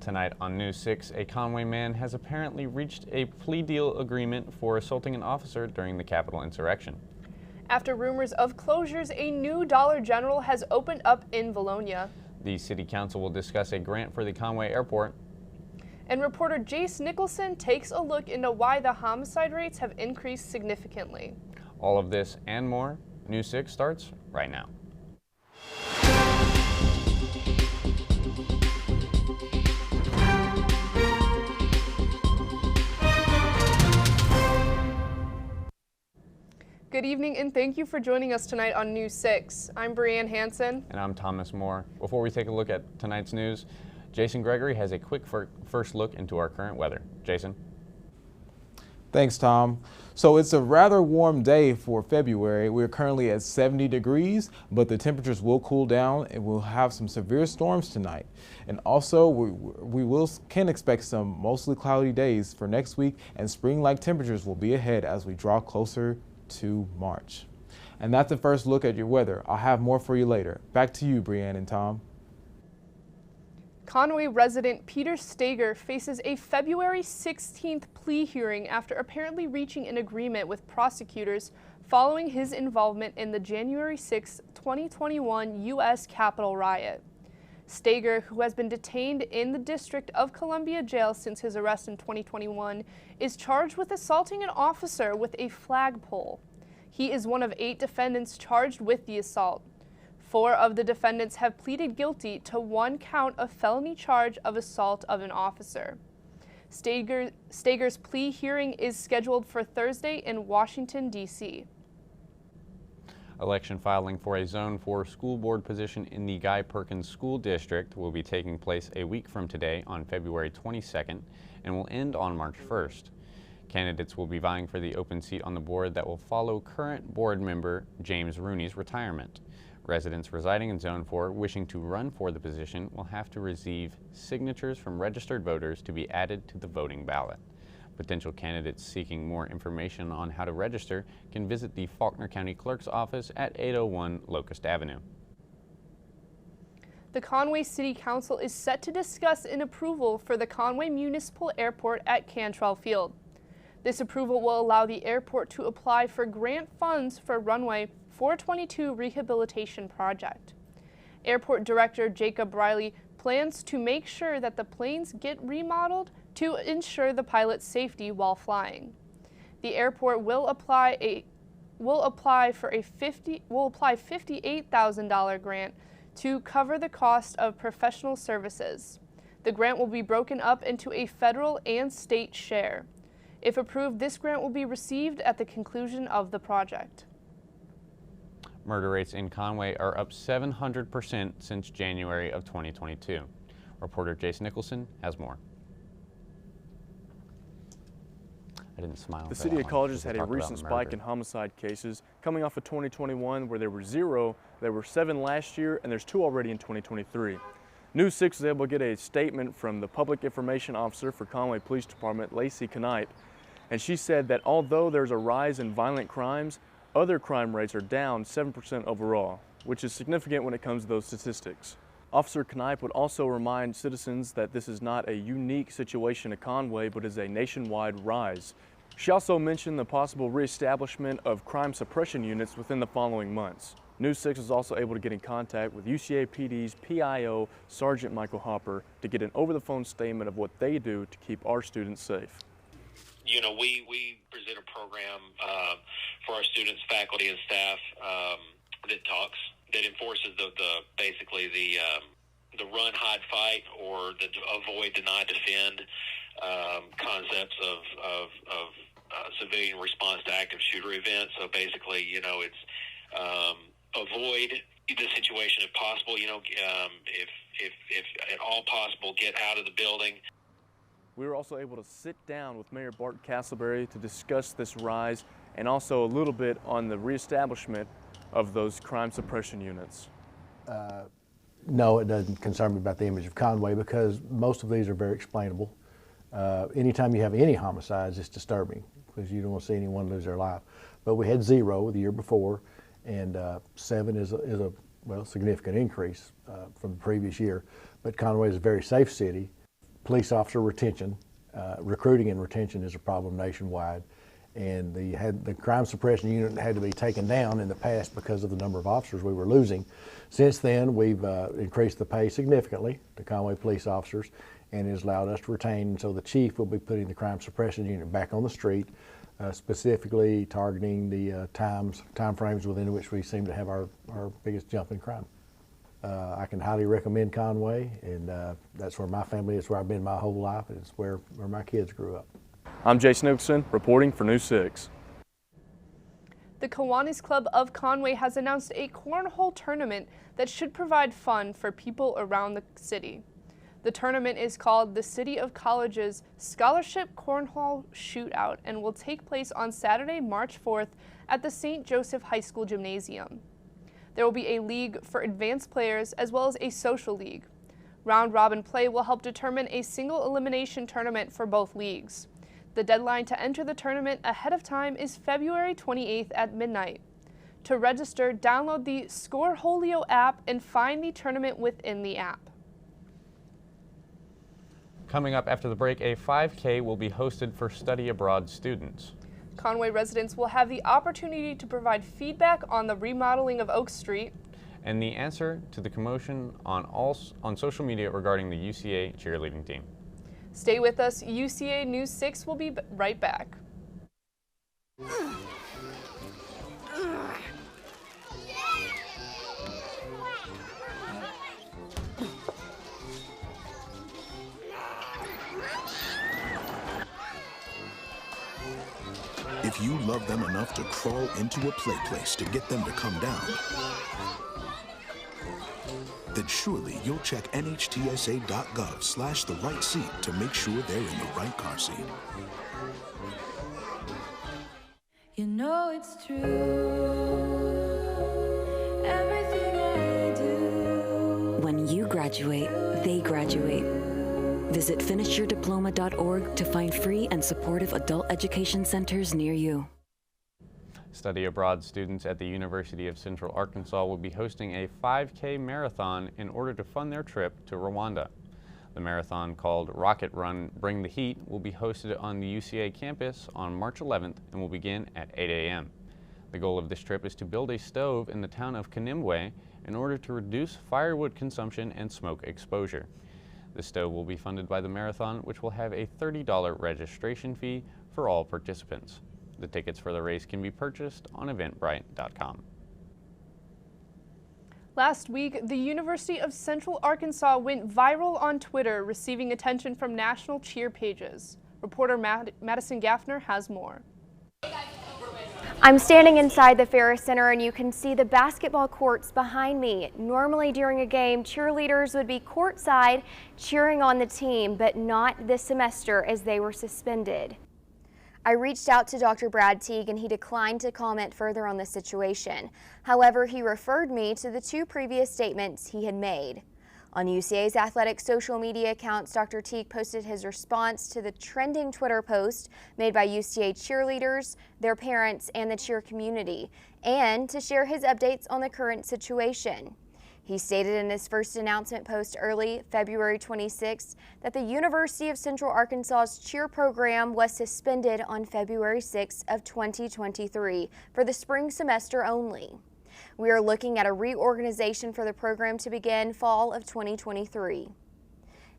Tonight on News 6, a Conway man has apparently reached a plea deal agreement for assaulting an officer during the Capitol insurrection. After rumors of closures, a new Dollar General has opened up in Vilonia. The City Council will discuss a grant for the Conway Airport. And reporter Jace Nicholson takes a look into why the homicide rates have increased significantly. All of this and more, News 6 starts right now. Good evening and thank you for joining us tonight on News 6. I'm Brianne Hansen. And I'm Thomas Moore. Before we take a look at tonight's news, Jason Gregory has a quick first look into our current weather. Jason? Thanks, Tom. So it's a rather warm day for February. We're currently at 70 degrees, but the temperatures will cool down and we'll have some severe storms tonight. And also we can expect some mostly cloudy days for next week, and spring-like temperatures will be ahead as we draw closer to March. And that's the first look at your weather. I'll have more for you later. Back to you, Brianne and Tom. Conway resident Peter Stager faces a February 16th plea hearing after apparently reaching an agreement with prosecutors following his involvement in the January 6, 2021 U.S. Capitol riot. Stager, who has been detained in the District of Columbia jail since his arrest in 2021, is charged with assaulting an officer with a flagpole. He is one of 8 defendants charged with the assault. 4 of the defendants have pleaded guilty to 1 count of felony charge of assault of an officer. Stager's plea hearing is scheduled for Thursday in Washington, D.C. Election filing for a Zone 4 school board position in the Guy Perkins School District will be taking place a week from today on February 22nd and will end on March 1st. Candidates will be vying for the open seat on the board that will follow current board member James Rooney's retirement. Residents residing in Zone 4 wishing to run for the position will have to receive signatures from registered voters to be added to the voting ballot. Potential candidates seeking more information on how to register can visit the Faulkner County Clerk's office at 801 Locust Avenue. The Conway City Council is set to discuss an approval for the Conway Municipal Airport at Cantrell Field. This approval will allow the airport to apply for grant funds for Runway 422 rehabilitation project. Airport Director Jacob Riley plans to make sure that the planes get remodeled to ensure the pilot's safety while flying. The airport will apply $58,000 grant to cover the cost of professional services. The grant will be broken up into a federal and state share. If approved, this grant will be received at the conclusion of the project. Murder rates in Conway are up 700% since January of 2022. Reporter Jace Nicholson has more. I didn't smile. The City of Colleges had a recent spike in homicide cases. Coming off of 2021, where there were 0, there were 7 last year, and there's 2 already in 2023. News 6 was able to get a statement from the Public Information Officer for Conway Police Department, Lacey Knight, and she said that although there's a rise in violent crimes, other crime rates are down 7% overall, which is significant when it comes to those statistics. Officer Knipe would also remind citizens that this is not a unique situation at Conway, but is a nationwide rise. She also mentioned the possible reestablishment of crime suppression units within the following months. News 6 was also able to get in contact with UCA PD's PIO, Sergeant Michael Hopper, to get an over-the-phone statement of what they do to keep our students safe. You know, we present a program for our students, faculty, and staff that enforces basically the run, hide, fight, or the avoid, deny, defend concepts of civilian response to active shooter events. So basically, you know, it's avoid the situation if possible. You know, if at all possible, get out of the building. We were also able to sit down with Mayor Bart Castleberry to discuss this rise and also a little bit on the reestablishment of those crime suppression units. No, it doesn't concern me about the image of Conway because most of these are very explainable. Anytime you have any homicides, it's disturbing because you don't want to see anyone lose their life. But we had 0 the year before, and 7 is a significant increase from the previous year. But Conway is a very safe city. police officer retention. Recruiting and retention is a problem nationwide, and the crime suppression unit had to be taken down in the past because of the number of officers we were losing. Since then, we've increased the pay significantly to Conway police officers, and it has allowed us to retain. So the chief will be putting the crime suppression unit back on the street, specifically targeting the time frames within which we seem to have our biggest jump in crime. I can highly recommend Conway, and that's where my family is, where I've been my whole life, and it's where my kids grew up. I'm Jason Nicholson, reporting for News 6. The Kiwanis Club of Conway has announced a cornhole tournament that should provide fun for people around the city. The tournament is called the City of College's Scholarship Cornhole Shootout and will take place on Saturday, March 4th at the St. Joseph High School Gymnasium. There will be a league for advanced players as well as a social league. Round-robin play will help determine a single elimination tournament for both leagues. The deadline to enter the tournament ahead of time is February 28th at midnight. To register, download the Scoreholio app and find the tournament within the app. Coming up after the break, a 5K will be hosted for study abroad students. Conway residents will have the opportunity to provide feedback on the remodeling of Oak Street and the answer to the commotion on social media regarding the UCA cheerleading team. Stay with us. UCA News 6 will be right back. If you love them enough to crawl into a play place to get them to come down, then surely you'll check nhtsa.gov/the-right-seat to make sure they're in the right car seat. You know it's true, everything I do. When you graduate, they graduate. Visit finishyourdiploma.org to find free and supportive adult education centers near you. Study abroad students at the University of Central Arkansas will be hosting a 5K marathon in order to fund their trip to Rwanda. The marathon, called Rocket Run Bring the Heat, will be hosted on the UCA campus on March 11th and will begin at 8 a.m. The goal of this trip is to build a stove in the town of Kanimbwe in order to reduce firewood consumption and smoke exposure. The stove will be funded by the marathon, which will have a $30 registration fee for all participants. The tickets for the race can be purchased on eventbrite.com. Last week, the University of Central Arkansas went viral on Twitter, receiving attention from national cheer pages. Reporter Madison Gaffner has more. I'm standing inside the Ferris Center and you can see the basketball courts behind me. Normally during a game, cheerleaders would be courtside cheering on the team, but not this semester as they were suspended. I reached out to Dr. Brad Teague and he declined to comment further on the situation. However, he referred me to the two previous statements he had made. On UCA's athletic social media accounts, Dr. Teague posted his response to the trending Twitter post made by UCA cheerleaders, their parents, and the cheer community, and to share his updates on the current situation. He stated in his first announcement post early February 26th that the University of Central Arkansas's cheer program was suspended on February 6th of 2023 for the spring semester only. We are looking at a reorganization for the program to begin fall of 2023.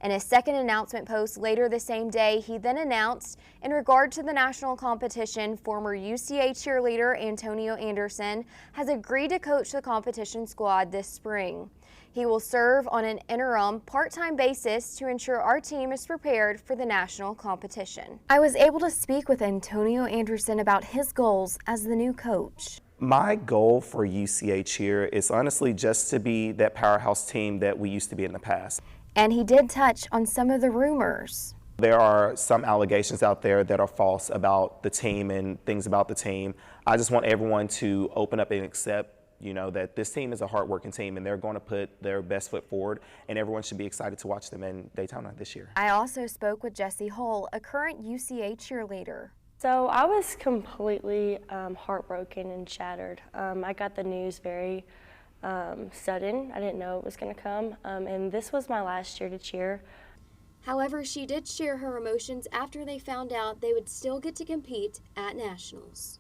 In a second announcement post later the same day, he then announced, in regard to the national competition, former UCA cheerleader Antonio Anderson has agreed to coach the competition squad this spring. He will serve on an interim, part-time basis to ensure our team is prepared for the national competition. I was able to speak with Antonio Anderson about his goals as the new coach. My goal for UCA Cheer is honestly just to be that powerhouse team that we used to be in the past. And he did touch on some of the rumors. There are some allegations out there that are false about the team and things about the team. I just want everyone to open up and accept, that this team is a hardworking team and they're going to put their best foot forward, and everyone should be excited to watch them in Daytona this year. I also spoke with Jessie Hull, a current UCA cheerleader. So I was completely heartbroken and shattered. I got the news very sudden. I didn't know it was going to come, and this was my last year to cheer. However, she did share her emotions after they found out they would still get to compete at nationals.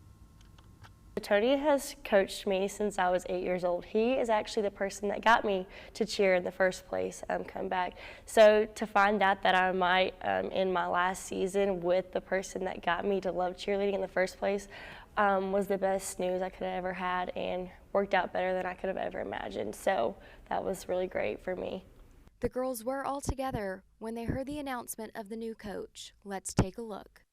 Tony has coached me since I was 8 years old. He is actually the person that got me to cheer in the first place, come back. So to find out that I might end my last season with the person that got me to love cheerleading in the first place was the best news I could have ever had, and worked out better than I could have ever imagined. So that was really great for me. The girls were all together when they heard the announcement of the new coach. Let's take a look.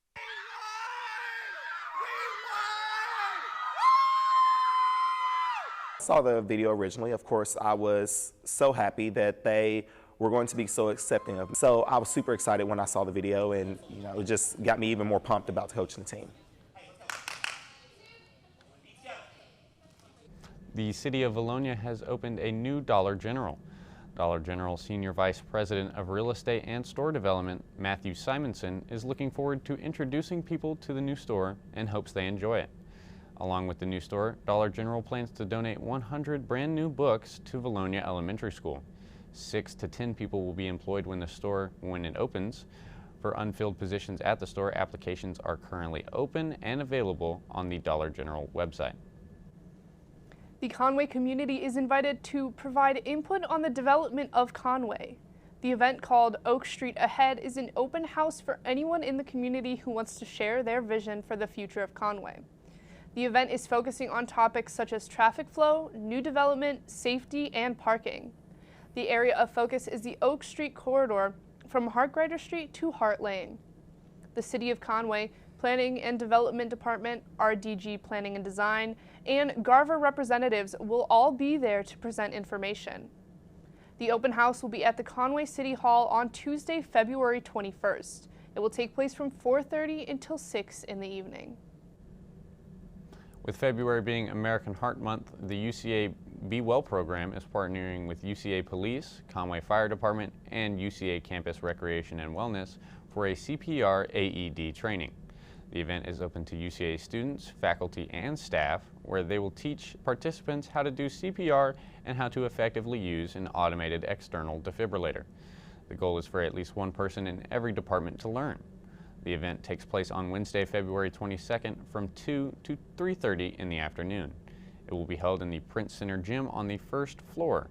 Saw the video originally. Of course, I was so happy that they were going to be so accepting of me. So I was super excited when I saw the video, and it just got me even more pumped about coaching the team. The City of Vilonia has opened a new Dollar General. Dollar General Senior Vice President of Real Estate and Store Development, Matthew Simonson, is looking forward to introducing people to the new store and hopes they enjoy it. Along with the new store, Dollar General plans to donate 100 brand new books to Vilonia Elementary School. 6 to 10 people will be employed when it opens. For unfilled positions at the store, applications are currently open and available on the Dollar General website. The Conway community is invited to provide input on the development of Conway. The event, called Oak Street Ahead, is an open house for anyone in the community who wants to share their vision for the future of Conway. The event is focusing on topics such as traffic flow, new development, safety, and parking. The area of focus is the Oak Street corridor from Hartgrider Street to Hart Lane. The City of Conway Planning and Development Department, RDG Planning and Design, and Garver representatives will all be there to present information. The open house will be at the Conway City Hall on Tuesday, February 21st. It will take place from 4:30 until 6 in the evening. With February being American Heart Month, the UCA Be Well program is partnering with UCA Police, Conway Fire Department, and UCA Campus Recreation and Wellness for a CPR AED training. The event is open to UCA students, faculty, and staff, where they will teach participants how to do CPR and how to effectively use an automated external defibrillator. The goal is for at least one person in every department to learn. The event takes place on Wednesday, February 22nd from 2 to 3:30 in the afternoon. It will be held in the Prince Center gym on the first floor.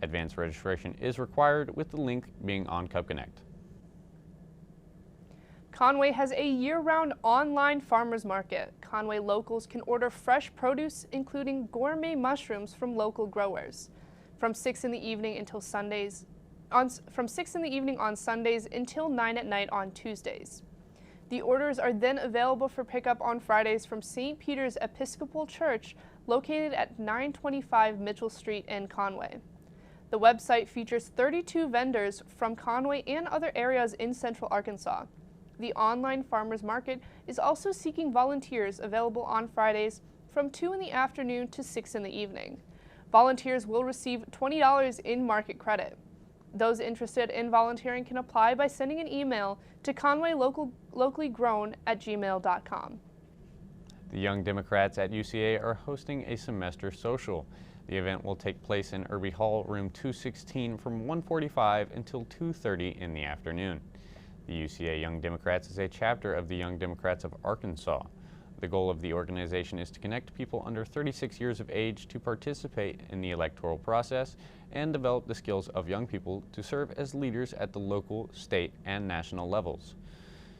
Advanced registration is required, with the link being on Cub Connect. Conway has a year-round online farmers market. Conway locals can order fresh produce, including gourmet mushrooms from local growers, from 6 in the evening until Sundays. From 6 in the evening on Sundays until 9 at night on Tuesdays. The orders are then available for pickup on Fridays from St. Peter's Episcopal Church, located at 925 Mitchell Street in Conway. The website features 32 vendors from Conway and other areas in Central Arkansas. The online farmers market is also seeking volunteers, available on Fridays from 2 in the afternoon to 6 in the evening. Volunteers will receive $20 in market credit. Those interested in volunteering can apply by sending an email to conwaylocallygrown@gmail.com. The Young Democrats at UCA are hosting a semester social. The event will take place in Irby Hall, room 216, from 1:45 until 2:30 in the afternoon. The UCA Young Democrats is a chapter of the Young Democrats of Arkansas. The goal of the organization is to connect people under 36 years of age to participate in the electoral process and develop the skills of young people to serve as leaders at the local, state, and national levels.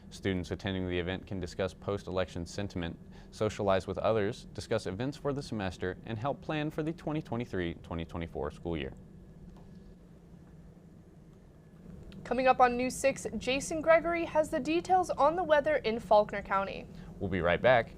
Students attending the event can discuss post-election sentiment, socialize with others, discuss events for the semester, and help plan for the 2023-2024 school year. Coming up on News 6, Jason Gregory has the details on the weather in Faulkner County. We'll be right back.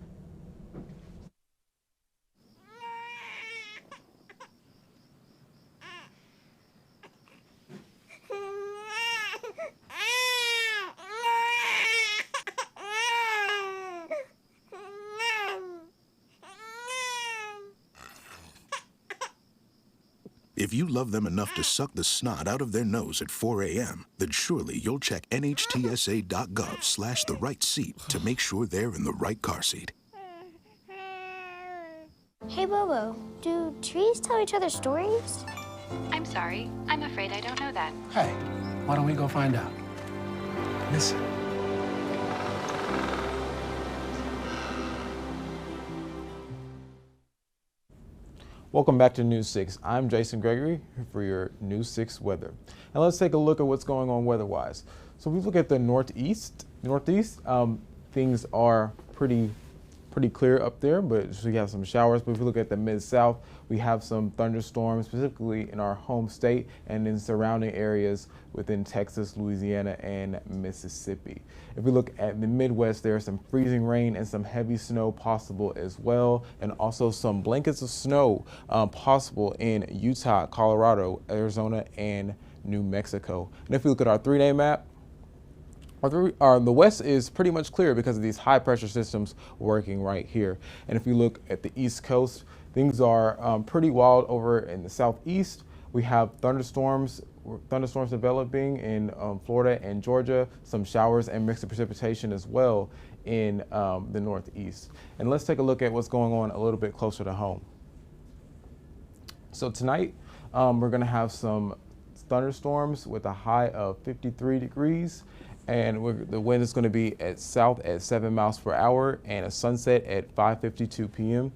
If you love them enough to suck the snot out of their nose at 4 a.m., then surely you'll check NHTSA.gov/the-right-seat to make sure they're in the right car seat. Hey, Bobo, do trees tell each other stories? I'm sorry. I'm afraid I don't know that. Hey, why don't we go find out? Listen. Welcome back to News 6. I'm Jason Gregory for your News 6 weather. And let's take a look at what's going on weather-wise. So if we look at the northeast, things are pretty clear up there, but we have some showers. But if we look at the mid-south, we have some thunderstorms, specifically in our home state and in surrounding areas within Texas, Louisiana, and Mississippi. If we look at the Midwest, there is some freezing rain and some heavy snow possible as well, and also some blankets of snow possible in Utah, Colorado, Arizona, and New Mexico. And if we look at our 3-day map, the west is pretty much clear because of these high pressure systems working right here. And if you look at the east coast, things are pretty wild over in the southeast. We have thunderstorms developing in Florida and Georgia, some showers and mixed precipitation as well in the northeast. And let's take a look at what's going on a little bit closer to home. So tonight, we're going to have some thunderstorms with a high of 53 degrees. And the wind is going to be at south at 7 miles per hour and a sunset at 5:52 p.m.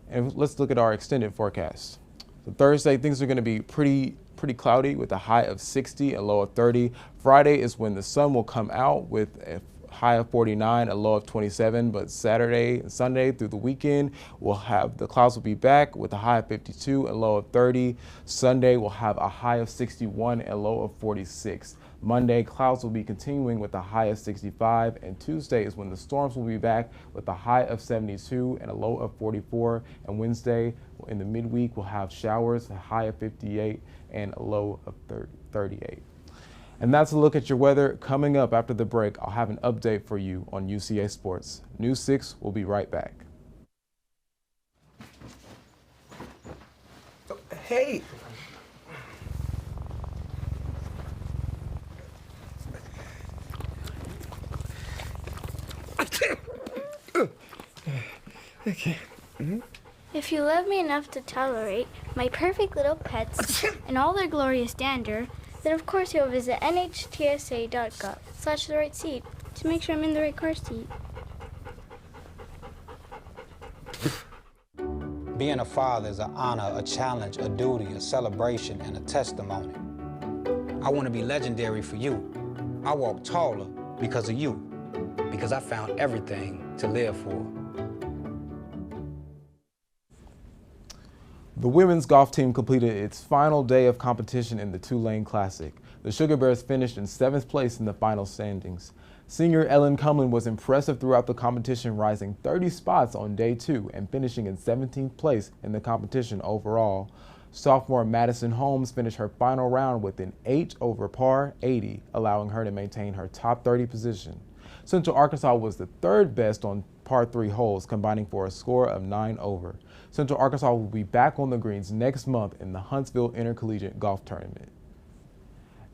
And let's look at our extended forecast. So Thursday, things are going to be pretty cloudy with a high of 60, a low of 30. Friday is when the sun will come out with a high of 49, a low of 27. But Saturday and Sunday through the weekend, the clouds will be back with a high of 52, a low of 30. Sunday will have a high of 61, a low of 46. Monday, clouds will be continuing with a high of 65, and Tuesday is when the storms will be back with a high of 72 and a low of 44. And Wednesday, in the midweek, we'll have showers, a high of 58 and a low of 38. And that's a look at your weather. Coming up after the break, I'll have an update for you on UCA Sports. News 6 will be right back. Hey! Okay. If you love me enough to tolerate my perfect little pets and all their glorious dander, then of course you'll visit nhtsa.gov/the right seat to make sure I'm in the right car seat. Being a father is an honor, a challenge, a duty, a celebration, and a testimony. I want to be legendary for you. I walk taller because of you, because I found everything to live for. The women's golf team completed its final day of competition in the Tulane Classic. The Sugar Bears finished in 7th place in the final standings. Senior Ellen Cumlin was impressive throughout the competition, rising 30 spots on day 2 and finishing in 17th place in the competition overall. Sophomore Madison Holmes finished her final round with an 8 over par 80, allowing her to maintain her top 30 position. Central Arkansas was the 3rd best on par 3 holes, combining for a score of 9 over. Central Arkansas will be back on the greens next month in the Huntsville Intercollegiate Golf Tournament.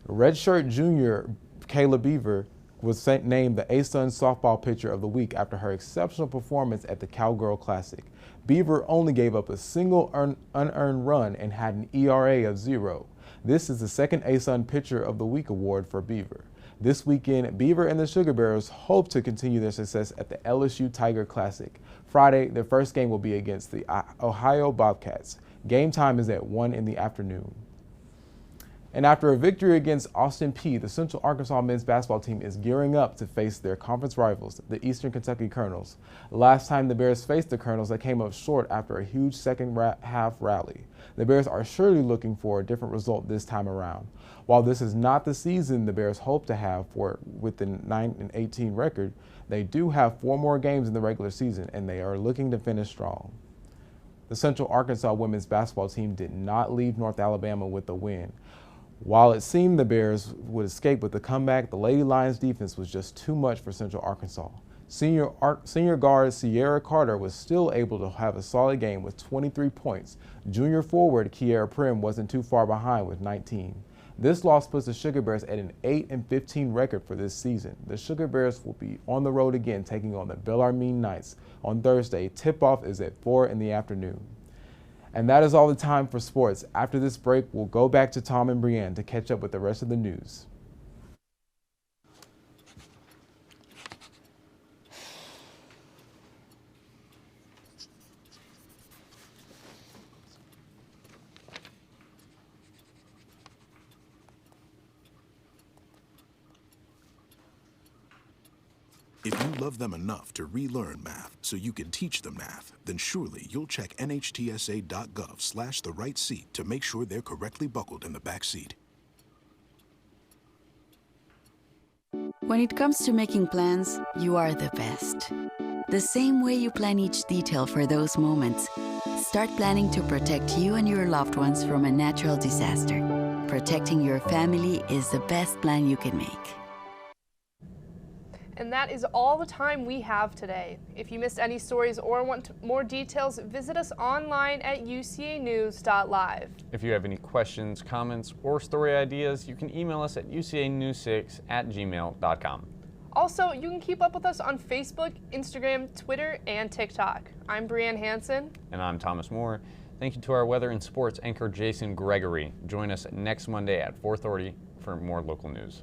Redshirt junior Kayla Beaver was named the ASUN Softball Pitcher of the Week after her exceptional performance at the Cowgirl Classic. Beaver only gave up a single unearned run and had an ERA of 0. This is the 2nd ASUN Pitcher of the Week award for Beaver. This weekend, Beaver and the Sugar Bears hope to continue their success at the LSU Tiger Classic. Friday, their first game will be against the Ohio Bobcats. Game time is at 1 in the afternoon. And after a victory against Austin Peay, the Central Arkansas men's basketball team is gearing up to face their conference rivals, the Eastern Kentucky Colonels. Last time the Bears faced the Colonels, they came up short after a huge second half rally. The Bears are surely looking for a different result this time around. While this is not the season the Bears hope to have with the 9-18 record, they do have 4 more games in the regular season, and they are looking to finish strong. The Central Arkansas women's basketball team did not leave North Alabama with a win. While it seemed the Bears would escape with the comeback, the Lady Lions defense was just too much for Central Arkansas. Senior guard Sierra Carter was still able to have a solid game with 23 points. Junior forward Kiera Prim wasn't too far behind with 19. This loss puts the Sugar Bears at an 8-15 record for this season. The Sugar Bears will be on the road again, taking on the Bellarmine Knights on Thursday. Tip-off is at 4 in the afternoon. And that is all the time for sports. After this break, we'll go back to Tom and Brianne to catch up with the rest of the news. If you love them enough to relearn math so you can teach them math, then surely you'll check nhtsa.gov/the-right-seat to make sure they're correctly buckled in the back seat. When it comes to making plans, you are the best. The same way you plan each detail for those moments, start planning to protect you and your loved ones from a natural disaster. Protecting your family is the best plan you can make. And that is all the time we have today. If you missed any stories or want more details, visit us online at ucanews.live. If you have any questions, comments, or story ideas, you can email us at ucanews6@gmail.com. Also, you can keep up with us on Facebook, Instagram, Twitter, and TikTok. I'm Brianne Hansen. And I'm Thomas Moore. Thank you to our weather and sports anchor Jason Gregory. Join us next Monday at 4:30 for more local news.